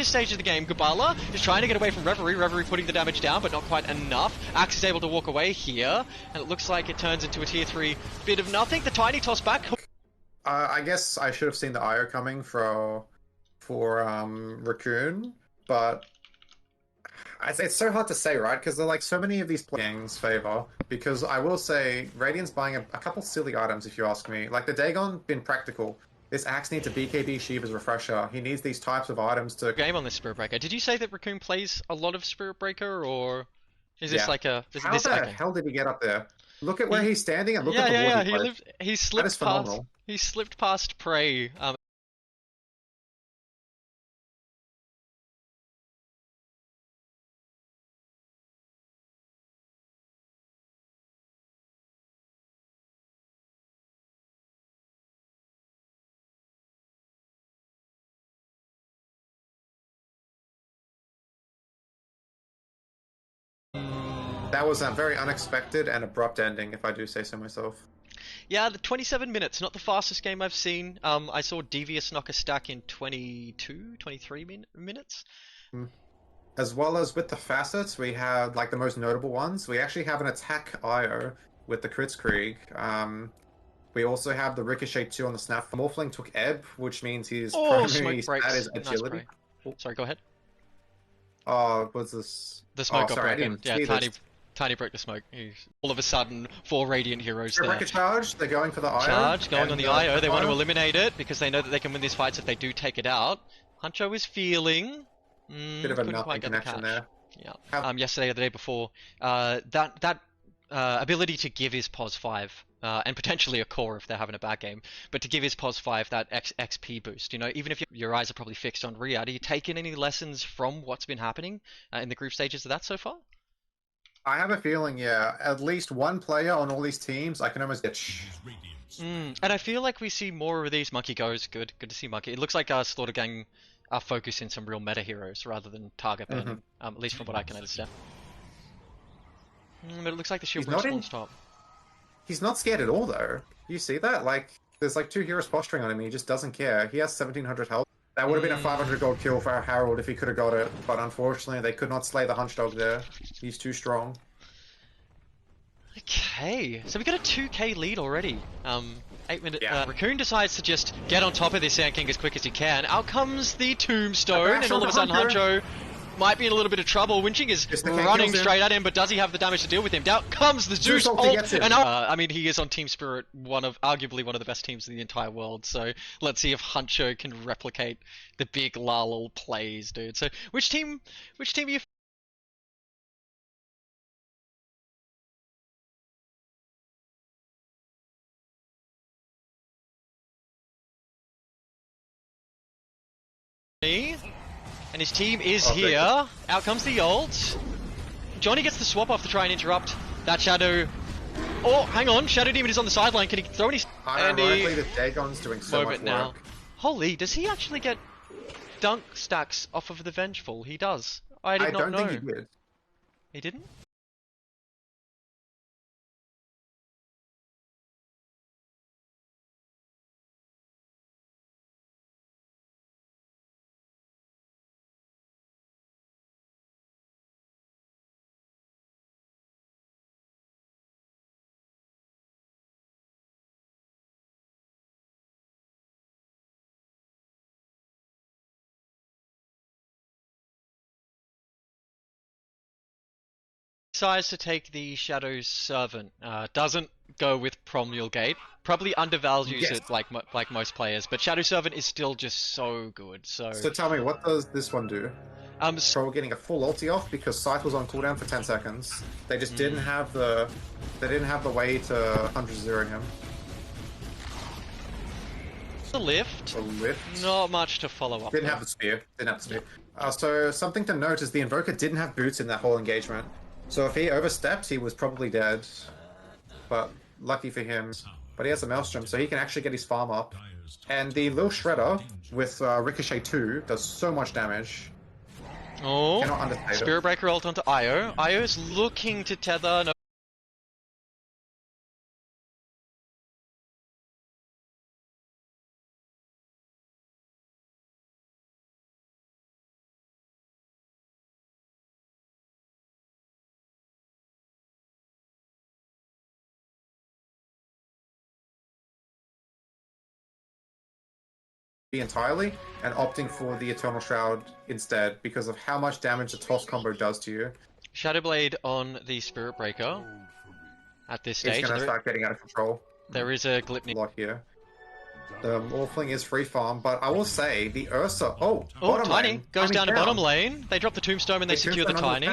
this stage of the game, Gabala is trying to get away from Reverie. Reverie putting the damage down, but not quite enough. Axe is able to walk away here, and it looks like it turns into a tier 3 bit of nothing. The tiny toss back. I guess I should have seen the IO coming for Raccoon, but it's so hard to say, right? Because there are like so many of these gangs favor. Because I will say, Radiant's buying a couple silly items, if you ask me. Like the Dagon, been practical. This Axe needs a BKB Shiva's refresher. He needs these types of items to game on this Spirit Breaker. Did you say that Raccoon plays a lot of Spirit Breaker, or is this like a? How the hell did he get up there? Look at where he's standing and look at the wall he slipped past. He slipped past Prey. That was a very unexpected and abrupt ending, if I do say so myself. Yeah, the 27 minutes, not the fastest game I've seen. I saw Devious knock a stack in 23 minutes. As well as with the facets, we had, like, the most notable ones. We actually have an attack IO with the Kritzkrieg. We also have the Ricochet 2 on the snap. Morphling took Ebb, which means his primary stat is agility. Nice. Sorry, go ahead. What's this? The smoke got broken. Yeah, Tiny broke the smoke. All of a sudden, 4 Radiant heroes there. Charge, they're going for the IO. Charge, going on the IO. They want to eliminate it because they know that they can win these fights if they do take it out. Huncho is feeling... Bit of a nothing connection there. Yeah. Yesterday or the day before, that ability to give his POS 5, and potentially a core if they're having a bad game, but to give his POS 5 that XP boost, you know, even if your eyes are probably fixed on Riyadh, are you taking any lessons from what's been happening in the group stages of that so far? I have a feeling, yeah, at least one player on all these teams, I can almost get And I feel like we see more of these. Monkey goes, good to see Monkey. It looks like Slaughter Gang are focusing some real meta heroes rather than target banning, at least from what I can understand. But it looks like the shield break spawns top. He's not scared at all, though. You see that? Like, there's like 2 heroes posturing on him, and he just doesn't care. He has 1700 health. That would have been a 500 gold kill for Harold if he could have got it, but unfortunately they could not slay the Hunch Dog there. He's too strong. Okay, so we got a 2k lead already. 8 minutes. Raccoon decides to just get on top of this Sand King as quick as he can. Out comes the Tombstone, and all of a sudden Huncho might be in a little bit of trouble. Winching is running straight at him, but does he have the damage to deal with him? Down comes the Zeus ult, and I mean, he is on Team Spirit, arguably one of the best teams in the entire world. So let's see if Huncho can replicate the big Lal plays, dude. So which team are you? And his team is here. Out comes the ult. Johnny gets the swap off to try and interrupt that Shadow. Oh, hang on. Shadow Demon is on the sideline. Can he throw any... Ironically, the Dagon's doing so much work. Holy, does he actually get dunk stacks off of the Vengeful? He does. I don't know. think he did. He didn't? Decides to take the Shadow Servant. Doesn't go with Promulgate. Probably undervalues it like most players, but Shadow Servant is still just so good. So tell me, what does this one do? So we're getting a full ulti off because Scythe was on cooldown for 10 seconds. They just didn't have the way to 100-0 him. The lift. Not much to follow up. Didn't have the spear. So something to note is the Invoker didn't have boots in that whole engagement. So if he overstepped, he was probably dead. But lucky for him. But he has a Maelstrom, so he can actually get his farm up. And the Lil Shredder with Ricochet 2 does so much damage. Oh, Spirit Breaker ult onto Io. Io's looking to tether. No entirely and opting for the Eternal Shroud instead because of how much damage the toss combo does to you. Shadowblade on the Spirit Breaker at this stage. It's going to start getting out of control. There is a Glipnir a lot here. The Morphling is free farm, but I will say the Ursa. Oh, Tiny lane. goes down to bottom lane. They drop the Tombstone and they secure the Tiny.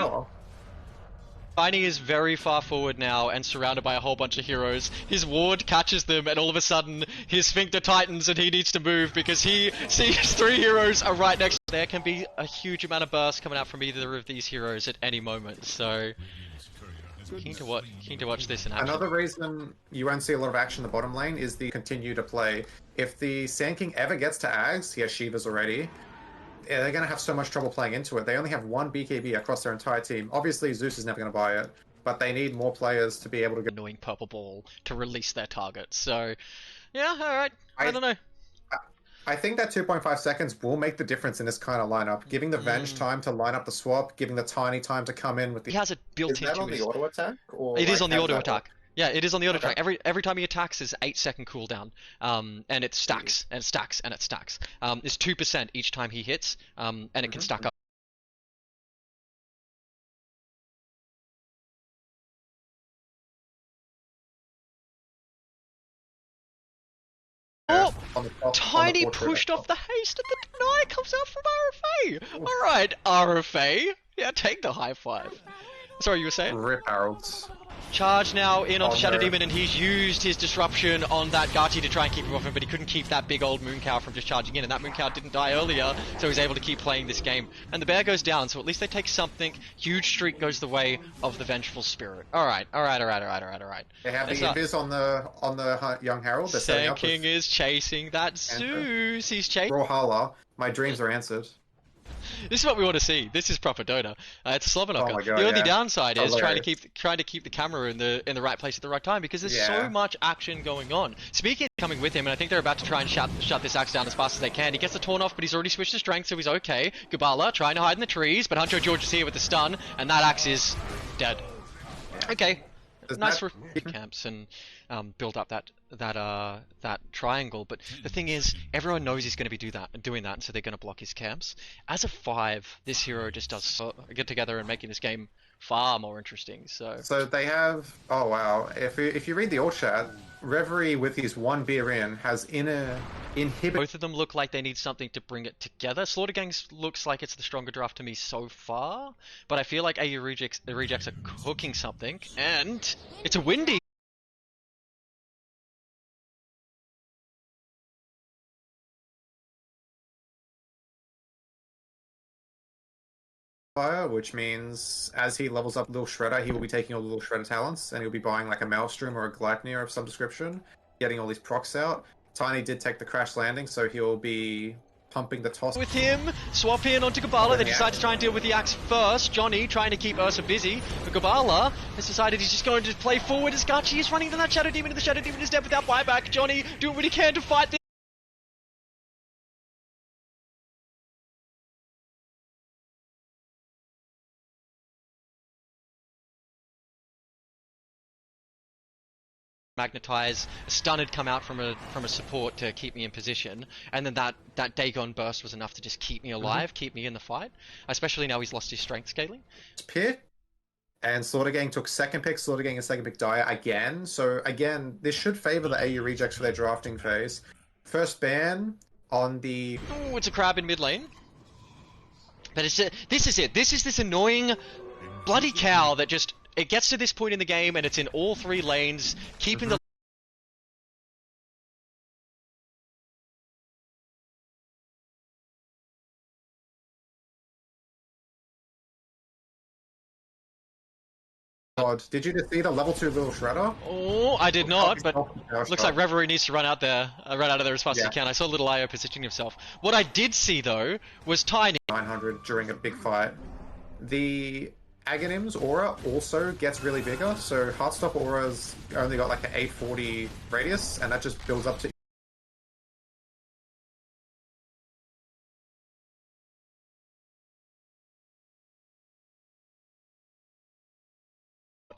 Tiny is very far forward now and surrounded by a whole bunch of heroes. His ward catches them and all of a sudden his Sphincter tightens and he needs to move because he sees 3 heroes are right next to him. There can be a huge amount of burst coming out from either of these heroes at any moment, so keen to watch this in action. Another reason you won't see a lot of action in the bottom lane is the continue to play. If the Sand King ever gets to Ags, he has Shivas already, they're going to have so much trouble playing into it. They only have 1 BKB across their entire team. Obviously, Zeus is never going to buy it, but they need more players to be able to get annoying purple ball to release their target. So, yeah, alright. I don't know. I think that 2.5 seconds will make the difference in this kind of lineup. Giving the Venge time to line up the swap, giving the Tiny time to come in with the... He has it built into his... Is that on the auto attack? Or it is on the auto attack. Yeah, it is on the auto Okay. attack. Every time he attacks is 8-second cooldown. And it stacks, and it stacks, and it stacks. It's 2% each time he hits, and it can stack up. Oh! Tiny pushed off the haste and the deny comes out from RFA! Alright, RFA. Yeah, take the high 5. Sorry, you were saying? Rip Harold's. Charge now in onto Shadow Demon, and he's used his disruption on that Gachi to try and keep him off him, but he couldn't keep that big old Moon Cow from just charging in, and that Moon Cow didn't die earlier, so he's able to keep playing this game. And the bear goes down, so at least they take something. Huge streak goes the way of the Vengeful Spirit. Alright. They have the invis on the young Harold. Sand King is chasing that Zeus. He's chasing. Brawlhalla. My dreams are answered. This is what we want to see. This is proper Dota. It's a slobber knocker. Oh my God, the only downside is hilarious. trying to keep the camera in the right place at the right time because there's so much action going on. Speaking coming with him, and I think they're about to try and shut this axe down as fast as they can. He gets the Torn off, but he's already switched to strength, so he's okay. Gabala trying to hide in the trees, but Huncho George is here with the stun, and that axe is dead. Okay. Nice for camps and build up that triangle, but the thing is, everyone knows he's going to be doing that, and so they're going to block his camps. As a 5, this hero just does get together and making this game far more interesting. So they have. Oh wow! If you read the alt chat, Reverie with his 1 beer in has inhibit. Both of them look like they need something to bring it together. Slaughter Gangs looks like it's the stronger draft to me so far, but I feel like AU Rejects are cooking something, and it's a windy. Which means as he levels up Little Shredder, he will be taking all the Little Shredder talents, and he'll be buying like a Maelstrom or a Gleipnir of some description, getting all these procs out. Tiny did take the crash landing, so he'll be pumping the toss. With him, swap in onto Gabala. They decide to try and deal with the axe first. Johnny trying to keep Ursa busy, but Gabala has decided he's just going to play forward as Gachi is running to that Shadow Demon, and the Shadow Demon is dead without buyback. Johnny doing what he can to fight this. Magnetize, a stun had come out from a support to keep me in position, and then that Dagon burst was enough to just keep me alive, keep me in the fight. Especially now he's lost his strength scaling. Pit and Slaughter Gang took second pick. Slaughter Gang and second pick Dire again. So again, this should favor the AU rejects for their drafting phase. First ban on the. Oh, it's a crab in mid lane. But this is it. This is this annoying bloody cow that just. It gets to this point in the game, and it's in all 3 lanes, keeping the... God, did you just see the level 2 Little Shredder? Oh, I did not, but looks like Reverie needs to run out of there as fast as he can. I saw Little Io positioning himself. What I did see, though, was Tiny... 900 during a big fight. The... Aghanim's aura also gets really bigger, so Heartstop aura's only got like an 840 radius, and that just builds up to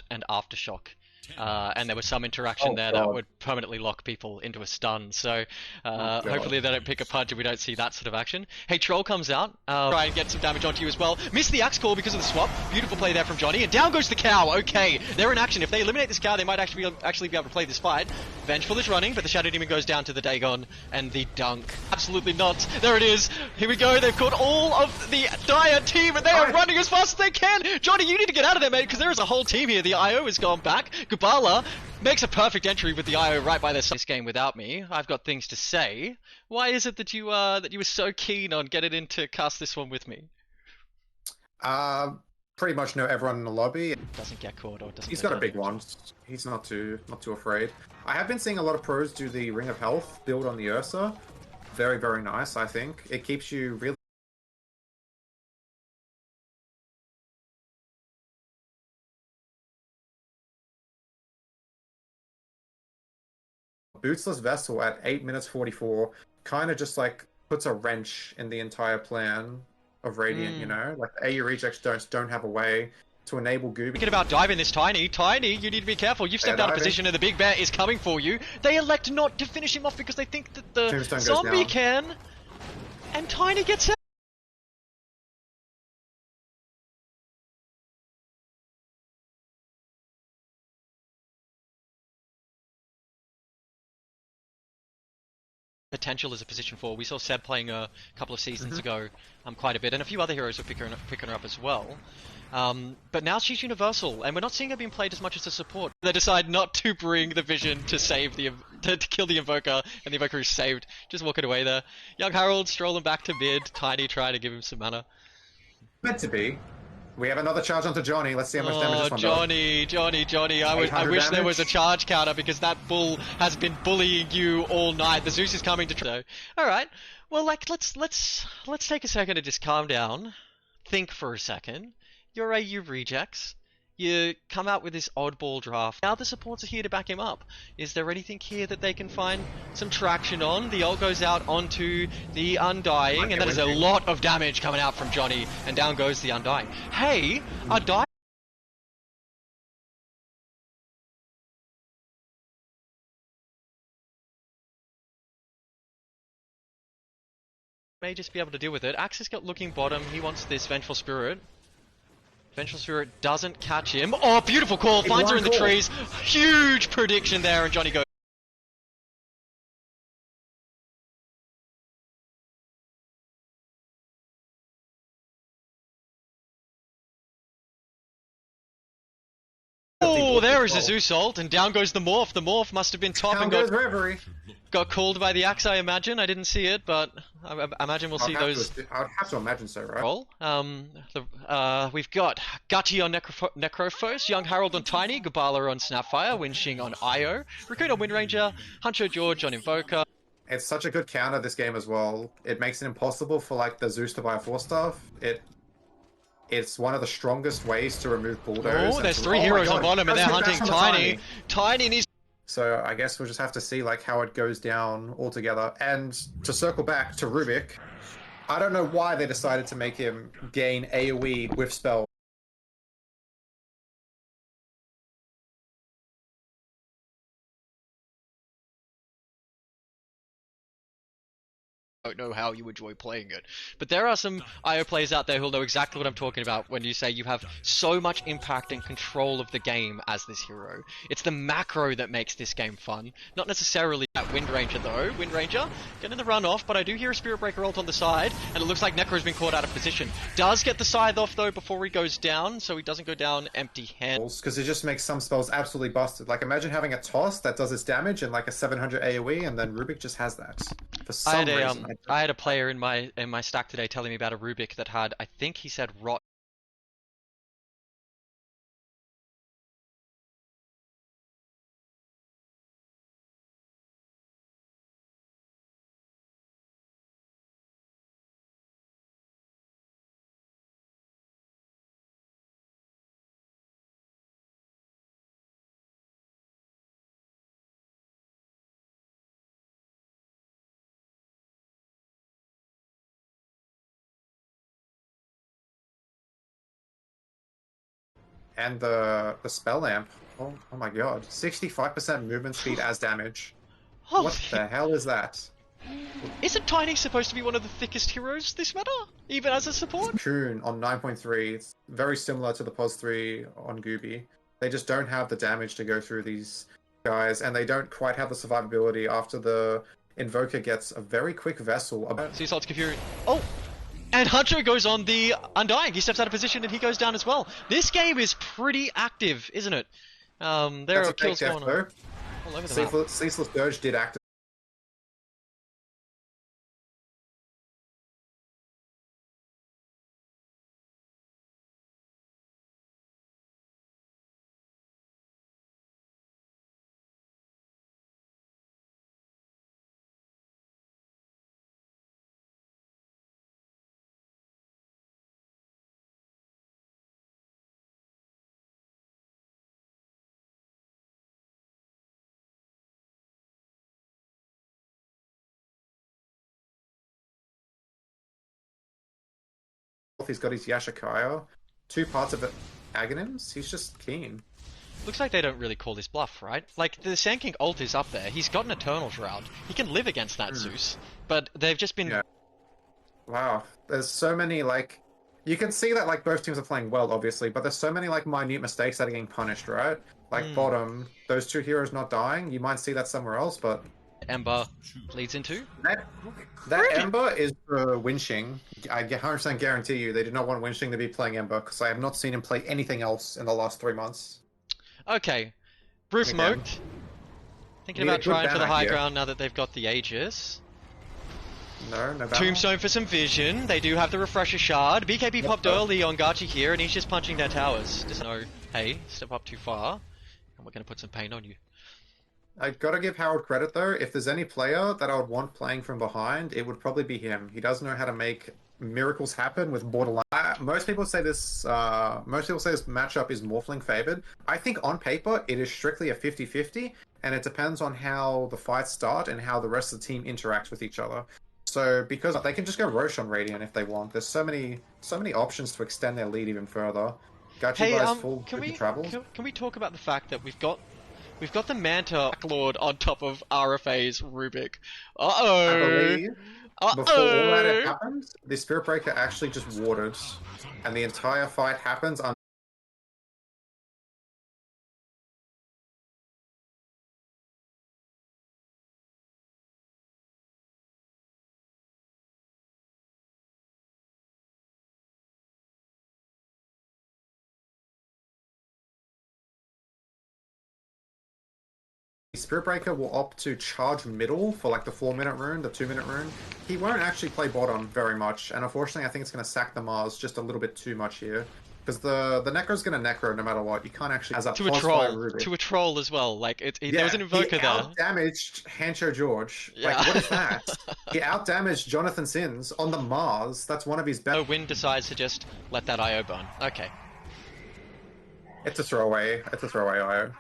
and Aftershock and there was some interaction there that would permanently lock people into a stun. So hopefully they don't pick a punch and we don't see that sort of action. Hey, Troll comes out, try and get some damage onto you as well. Missed the axe call because of the swap. Beautiful play there from Johnny, and down goes the cow. Okay, they're in action. If they eliminate this cow, they might actually be able to play this fight. Vengeful is running, but the Shadow Demon goes down to the Dagon and the dunk. Absolutely not. There it is. Here we go. They've caught all of the Dire team, and they are running as fast as they can. Johnny, you need to get out of there, mate, because there is a whole team here. The IO has gone back. Gubala makes a perfect entry with the IO right by their side. This game without me. I've got things to say. Why is it that you were so keen on getting in to cast this one with me? Pretty much know everyone in the lobby. Doesn't get caught or doesn't. He's got a big one. He's not too afraid. I have been seeing a lot of pros do the Ring of Health build on the Ursa. Very, very nice, I think. It keeps you really... Bootsless Vessel at 8 minutes 44 kind of just like puts a wrench in the entire plan of Radiant, you know? Like the AU rejects don't have a way to enable Gooby. Thinking about diving this Tiny, you need to be careful. You've stepped out of position and the big bear is coming for you. They elect not to finish him off because they think that the zombie can. And Tiny gets out. Potential as a position 4. We saw Seb playing a couple of seasons ago quite a bit, and a few other heroes were picking her up as well. But now she's universal, and we're not seeing her being played as much as a support. They decide not to bring the Vision to save to kill the Invoker, and the Invoker is saved. Just walking away there. Young Harold strolling back to mid, Tiny trying to give him some mana. Meant to be. We have another charge onto Johnny. Let's see how much damage this one does. Johnny. I wish there was a charge counter because that bull has been bullying you all night. The Zeus is coming to try. Alright. Well, like, let's take a second to just calm down. Think for a second. You're AU rejects. You come out with this oddball draft. Now the supports are here to back him up. Is there anything here that they can find some traction on? The ult goes out onto the Undying, and that is a lot of damage coming out from Johnny, and down goes the Undying. Hey, Undying may just be able to deal with it. Axis got looking bottom. He wants this Vengeful Spirit. Vengeful Spirit doesn't catch him. Oh, beautiful call. Finds her in the trees. Huge prediction there, and Johnny goes. Oh, there is a Zeus ult, and down goes the Morph. The Morph must have been top and got called by the axe, I imagine. I didn't see it, but I imagine we'll see those. I'd have to imagine so, right? We've got Gutti on Necrophos, Young Harold on Tiny, Gubala on Snapfire, Winxing on Io, Raccoon on Windranger, Huncho George on Invoker. It's such a good counter this game as well. It makes it impossible for like the Zeus to buy a 4-star. It's one of the strongest ways to remove Bulldoze. Oh, there's 3 heroes on bottom and they're hunting Tiny. Tiny needs... So I guess we'll just have to see like how it goes down altogether. And to circle back to Rubik, I don't know why they decided to make him gain AoE with spell. Don't know how you enjoy playing it. But there are some IO players out there who'll know exactly what I'm talking about when you say you have so much impact and control of the game as this hero. It's the macro that makes this game fun, not necessarily that Windranger though. Windranger getting the run off, but I do hear a Spirit Breaker ult on the side, and it looks like Necro's been caught out of position. Does get the scythe off though before he goes down, so he doesn't go down empty-handed. Because it just makes some spells absolutely busted. Like imagine having a toss that does its damage and like a 700 AoE, and then Rubik just has that. For some reason. I had a player in my stack today telling me about a Rubik that had, I think he said rot. And the spell lamp Oh my god. 65% movement speed as damage. Holy. What the hell is that? Isn't Tiny supposed to be one of the thickest heroes this meta? Even as a support? Coon on 9.3. It's very similar to the POS 3 on Gooby. They just don't have the damage to go through these guys, and they don't quite have the survivability after the Invoker gets a very quick Vessel. Sea Salt's Confury. Oh! And Huncho goes on the Undying. He steps out of position and he goes down as well. This game is pretty active, isn't it? There are kills going on all over the map. Ceaseless Dirge did act. He's got his Yashikaya, 2 parts of it Aghanims. He's just keen. Looks like they don't really call this bluff, right? Like, the Sand King ult is up there. He's got an Eternal Shroud. He can live against that Zeus. But they've just been... Yeah. Wow. There's so many, like... You can see that, like, both teams are playing well, obviously, but there's so many, like, minute mistakes that are getting punished, right? Like, bottom, those 2 heroes not dying, you might see that somewhere else, but... Ember leads into? That Ember is for Winching. I 100% guarantee you they did not want Winching to be playing Ember, because I have not seen him play anything else in the last 3 months. Okay. Bruce smoked. Thinking about trying for the high ground now that they've got the Aegis. No banner. Tombstone for some vision. They do have the Refresher Shard. BKB popped early on Gachi here, and he's just punching their towers. Just no, hey, step up too far, and we're going to put some pain on you. I gotta give Howard credit though. If there's any player that I would want playing from behind, it would probably be him. He does know how to make miracles happen with borderline. Most people say this matchup is Morphling favored. I think on paper it is strictly a 50-50, and it depends on how the fights start and how the rest of the team interacts with each other. So because they can just go Roche on Radiant if they want. There's so many options to extend their lead even further. Gachi buys full travels. Can we talk about the fact that we've got the Manta Lord on top of RFA's Rubik. I believe before all that happened, the Spirit Breaker actually just warded, and the entire fight happens on Spirit Breaker will opt to charge middle for like the 4-minute rune, the 2-minute rune. He won't actually play bottom very much, and unfortunately I think it's going to sack the Mars just a little bit too much here. Because the Necro's going to Necro no matter what. You can't actually... As a troll as well. Like, there was an Invoker there. He out-damaged Hancho George. Yeah. Like, what is that? He out-damaged Jonathan Sins on the Mars. That's one of his best... So Win decides to just let that IO burn. Okay. It's a throwaway. It's a throwaway IO.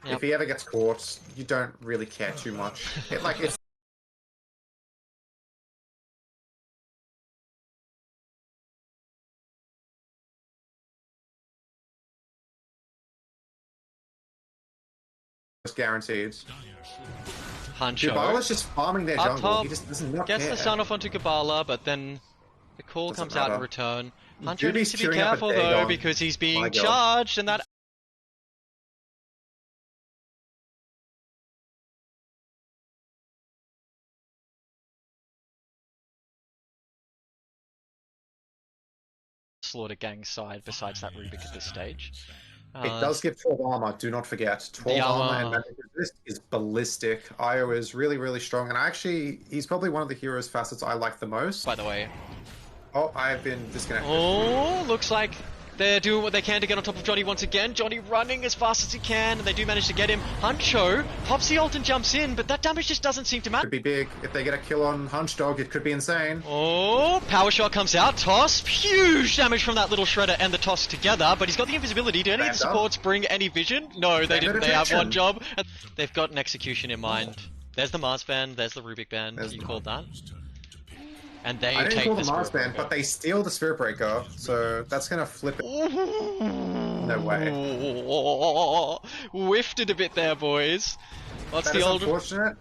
Yep. If he ever gets caught, you don't really care too much. It's guaranteed. Hancho. Kabala's just farming their jungle. He just does not gets care. the stun off onto Kabala, but then the call comes out in return. Hancho needs to be careful though, because he's being charged, and that... Slaughter Gang's side besides that Rubik at this stage. It does give 12 armor, do not forget. 12 armor and magic resist is ballistic. Io is really, really strong, and he's probably one of the heroes facets I like the most. By the way. Oh, I've been disconnected. Oh, looks like they're doing what they can to get on top of Johnny once again. Johnny running as fast as he can, and they do manage to get him. Huncho pops the ult and jumps in, but that damage just doesn't seem to matter. Could be big. If they get a kill on Hunch Dog, it could be insane. Oh, power shot comes out. Toss. Huge damage from that little shredder and the toss together, but he's got the invisibility. Do any of the supports bring any vision? No, they didn't. They have one job. They've got an execution in mind. There's the Mars ban. There's the Rubik ban. You called that. And they I didn't take call the Mars ban, but they steal the Spirit Breaker, so that's gonna flip it. No way. Whiffed it a bit there, boys. What's That the is old... unfortunate.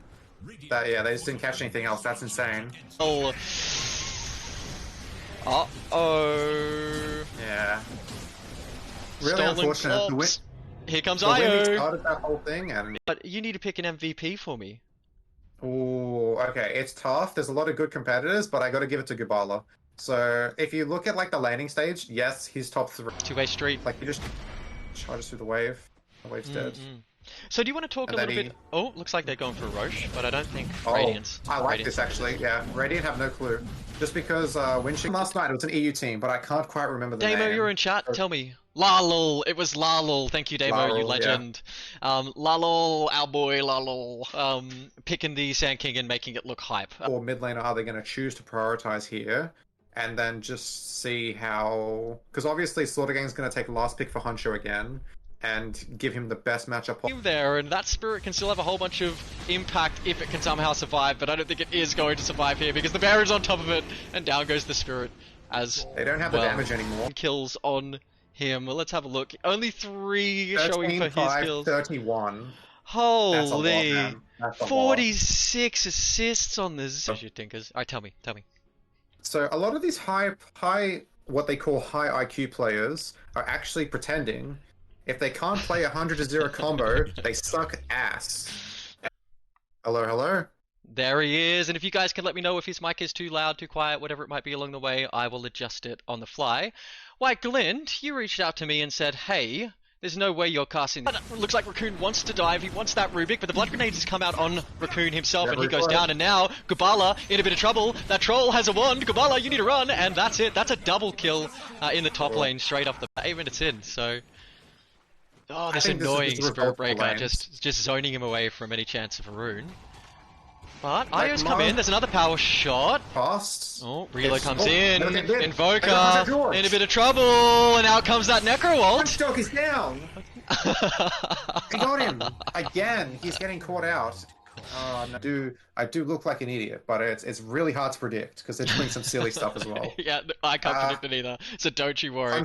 That, yeah, they just didn't catch anything else. That's insane. Oh. Uh-oh. Yeah. Really Stolen unfortunate. clocks. Here comes The Windy Io. started that whole thing, and... But you need to pick an MVP for me. Ooh, okay. It's tough. There's a lot of good competitors, but I got to give it to Gubala. So if you look at like the landing stage, yes, he's top 3. Two-way street. Like he just charges through the wave. The wave's dead. So do you want to talk And a little then bit... Oh, looks like they're going for a Roche, but I don't think Oh, Radiant's... I like Radiant's this actually. Yeah, Radiant have no clue. Just because Winching last night it was an EU team, but I can't quite remember the Damo, name. you're in chat. Tell me. Lalol. It was Lalol. Thank you, Damo. Lalol, you legend. Yeah. Lalol, our boy Lalol. Picking the Sand King and making it look hype. Or mid laner are they going to choose to prioritize here? And then just see how... Because obviously Slaughtergang's going to take last pick for Honcho again. And give him the best matchup possible. There, and that spirit can still have a whole bunch of impact if it can somehow survive, but I don't think it is going to survive here because the Baron's on top of it, and down goes the spirit as they don't have well. the damage anymore. Kills on him. Well, let's have a look. Only 3 showing for his kills. 31. Holy! That's a lot, man. That's a 46 assists on the Tinkers. Alright, tell me. So a lot of these high, what they call high IQ players are actually pretending. If they can't play a 100-0 combo, they suck ass. Hello? There he is, and if you guys can let me know if his mic is too loud, too quiet, whatever it might be along the way, I will adjust it on the fly. Why, Glint, you reached out to me and said, hey, there's no way you're casting this. It looks like Raccoon wants to dive, he wants that Rubik, but the Blood Grenade has come out on Raccoon himself, and he goes down, and now Gubala in a bit of trouble. That troll has a wand. Gubala, you need to run, and that's it. That's a double kill in the top lane straight off the 8 minutes in, so... Oh, this annoying Spirit Breaker, just zoning him away from any chance of a rune. But Io's come in, there's another power shot. Fast. Oh, Reload comes in, Invoker, in a bit of trouble, and out comes that Necro ult. Punch is down. He got him. Again, he's getting caught out. Oh, no. I do look like an idiot, but it's really hard to predict because they're doing some silly stuff as well. Yeah, I can't predict it either, so don't you worry.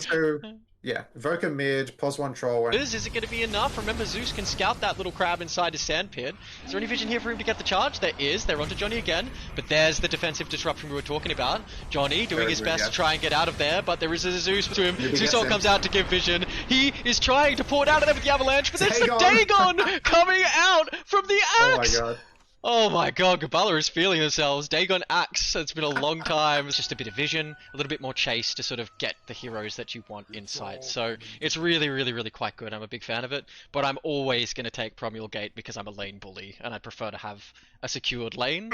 Yeah, Invoker mid, pos 1 troll. Is it going to be enough? Remember, Zeus can scout that little crab inside his sand pit. Is there any vision here for him to get the charge? There is. They're onto Johnny again, but there's the defensive disruption we were talking about. Johnny doing his best to try and get out of there, but there is a Zeus to him. Zeus all comes out to give vision. He is trying to pour it out of there with the avalanche, but there's the Dagon coming out from the axe! Oh my god. Oh my god, Gubala is feeling themselves. Dagon Axe, it's been a long time. It's just a bit of vision, a little bit more chase to sort of get the heroes that you want inside. So it's really quite good. I'm a big fan of it, but I'm always going to take Promulgate because I'm a lane bully and I prefer to have a secured lane.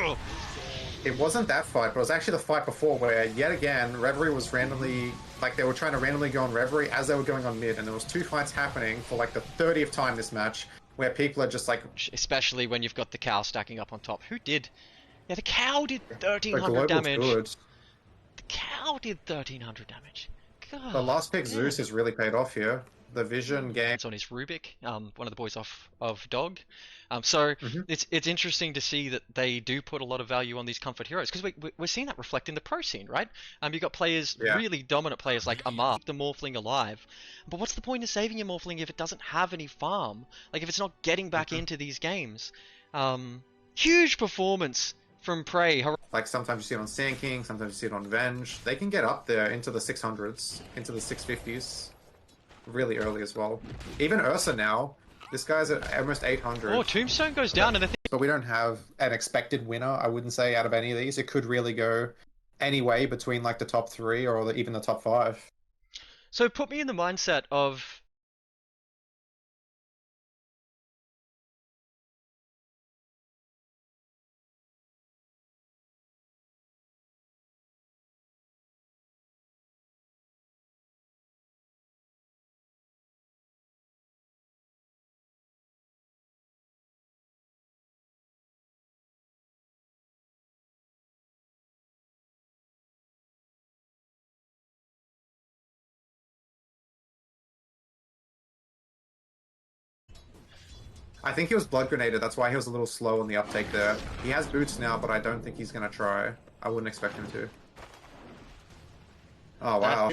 It wasn't that fight, but it was actually the fight before where, yet again, Reverie was randomly, like they were trying to randomly go on Reverie as they were going on mid, and there was 2 fights happening for like the 30th time this match. Where people are just like... Especially when you've got the cow stacking up on top. Who did? Yeah, the cow did 1,300 damage. Good. The cow did 1,300 damage. God. The last pick Zeus has really paid off here. The vision game... It's on his Rubik, one of the boys of Dog. So it's interesting to see that they do put a lot of value on these comfort heroes, because we're seeing that reflect in the pro scene, right? You've got players, really dominant players like Amar, the Morphling alive. But what's the point of saving your Morphling if it doesn't have any farm? Like, if it's not getting back into these games? Huge performance from Prey. Like, sometimes you see it on Sand King, sometimes you see it on Venge. They can get up there into the 600s, into the 650s. Really early as well. Even Ursa now. This guy's at almost 800. Oh, Tombstone goes down, and but we don't have an expected winner, I wouldn't say, out of any of these. It could really go any way between like the top 3 or even the top 5. So put me in the mindset of... I think he was blood grenaded, that's why he was a little slow on the uptake there. He has boots now, but I don't think he's going to try. I wouldn't expect him to. Oh, wow.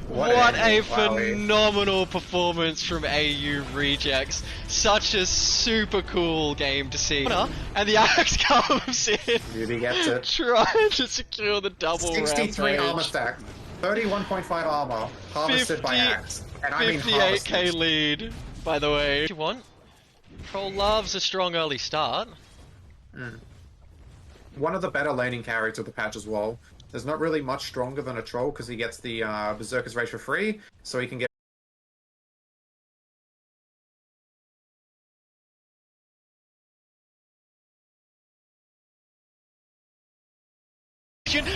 What a phenomenal performance from AU Rejects. Such a super cool game to see. And the axe comes in. Ruby gets it. Trying to secure the double 63 rampage. armor stack. 31.5 armor. Harvested by axe. And I mean 58k lead, by the way. What do you want? Troll loves a strong early start. One of the better laning carries of the patch as well. There's not really much stronger than a troll because he gets the Berserker's Rage for free, so he can get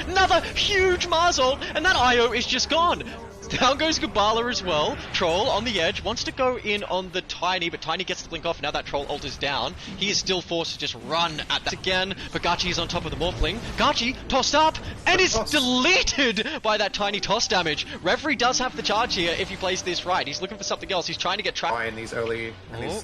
another huge Marzol, and that IO is just gone. Down goes Gabala as well. Troll on the edge, wants to go in on the Tiny, but Tiny gets the blink off. Now that Troll ult is down, he is still forced to just run at that again. But Gachi is on top of the Morphling. Gachi tossed up and is deleted by that tiny toss damage. Reverie does have the charge here if he plays this right. He's looking for something else. He's trying to get trapped. in these early.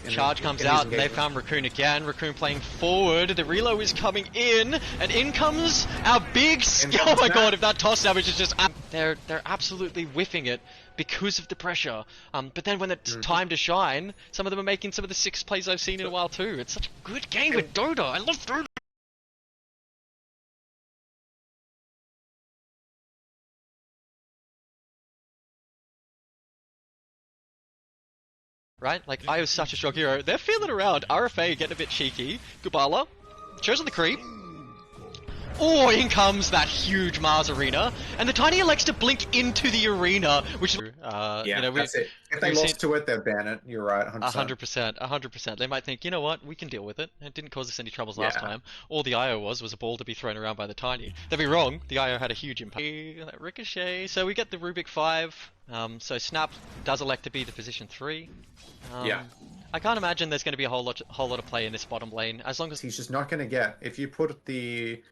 Charge comes out and they found Raccoon again. Raccoon playing forward. The reload is coming in, and in comes our big. Oh my god! If that toss damage is just, they're absolutely whiffing it because of the pressure. But then when it's time to shine, some of them are making some of the 6 plays I've seen in a while too. It's such a good game with Dota. I love Dota. Right? Like, I was such a strong hero. They're feeling around. RFA getting a bit cheeky. Gubala shows on the creep. Oh, in comes that huge Mars arena, and the Tiny elects to blink into the arena, which is, that's it. If they lost to it, they'd ban it. You're right, 100%. 100%. They might think, you know what, we can deal with it. It didn't cause us any troubles last time. All the IO was a ball to be thrown around by the Tiny. They'd be wrong. The IO had a huge impact. Ricochet. So we get the Rubik 5. So Snap does elect to be the position 3. I can't imagine there's going to be a whole lot of play in this bottom lane as long as he's just not going to get. If you put the